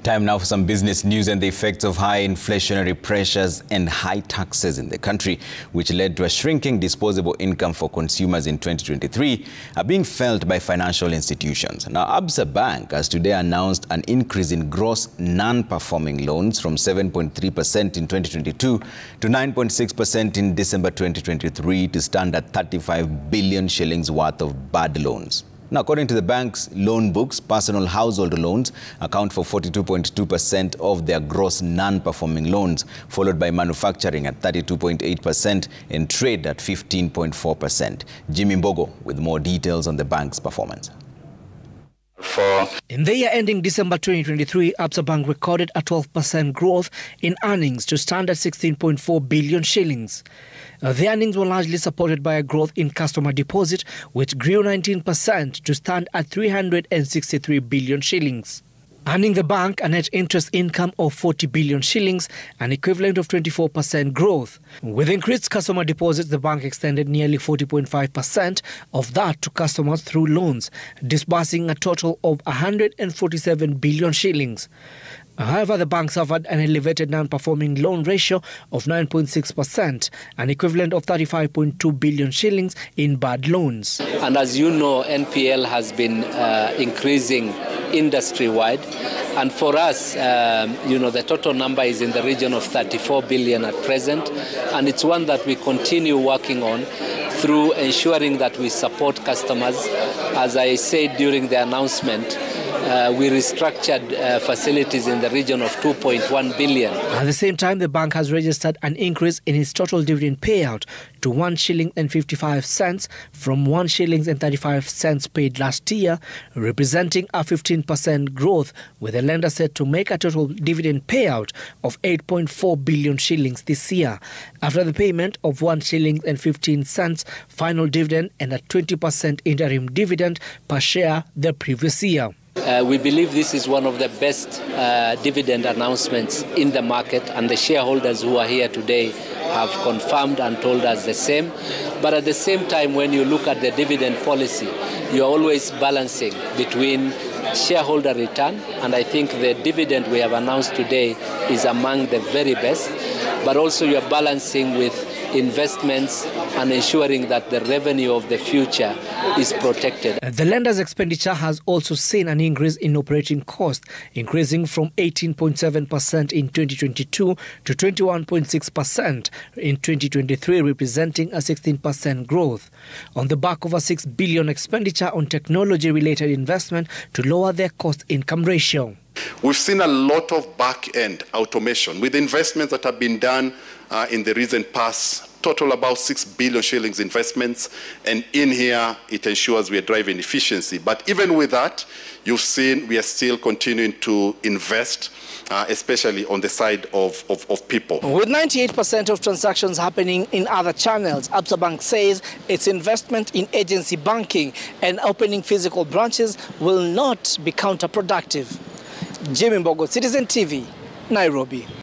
Time now for some business news and the effects of high inflationary pressures and high taxes in the country, which led to a shrinking disposable income for consumers in 2023, are being felt by financial institutions. Now, ABSA Bank has today announced an increase in gross non-performing loans from 7.3% in 2022 to 9.6% in December 2023 to stand at 35 billion shillings worth of bad loans. Now, according to the bank's loan books, personal household loans account for 42.2% of their gross non-performing loans, followed by manufacturing at 32.8% and trade at 15.4%. Jimmy Mbogo with more details on the bank's performance. In the year ending December 2023, ABSA Bank recorded a 12% growth in earnings to stand at 16.4 billion shillings. The earnings were largely supported by a growth in customer deposit, which grew 19% to stand at 363 billion shillings. Earning the bank a net interest income of 40 billion shillings, an equivalent of 24% growth. With increased customer deposits, the bank extended nearly 40.5% of that to customers through loans, disbursing a total of 147 billion shillings. However, the bank suffered an elevated non-performing loan ratio of 9.6%, an equivalent of 35.2 billion shillings in bad loans. And as you know, NPL has been increasing industry-wide. And for us, the total number is in the region of 34 billion at present. And it's one that we continue working on through ensuring that we support customers. As I said during the announcement, we restructured facilities in the region of 2.1 billion. At the same time, the bank has registered an increase in its total dividend payout to 1 shilling and 55 cents from 1 shillings and 35 cents paid last year, representing a 15% growth, with the lender set to make a total dividend payout of 8.4 billion shillings this year, after the payment of 1 shilling and 15 cents final dividend and a 20% interim dividend per share the previous year. We believe this is one of the best dividend announcements in the market, and the shareholders who are here today have confirmed and told us the same. But at the same time, when you look at the dividend policy, you're always balancing between shareholder return, and I think the dividend we have announced today is among the very best, but also you're balancing with investments and ensuring that the revenue of the future is protected. The lender's expenditure has also seen an increase in operating costs, increasing from 18.7% in 2022 to 21.6% in 2023, representing a 16% growth, on the back of a 6 billion expenditure on technology-related investment to lower their cost-income ratio. We've seen a lot of back-end automation with investments that have been done in the recent past, total about 6 billion shillings investments, and in here it ensures we are driving efficiency. But even with that, you've seen we are still continuing to invest, especially on the side of people. With 98% of transactions happening in other channels, ABSA Bank says its investment in agency banking and opening physical branches will not be counterproductive. Jimmy Mbogo, Citizen TV, Nairobi.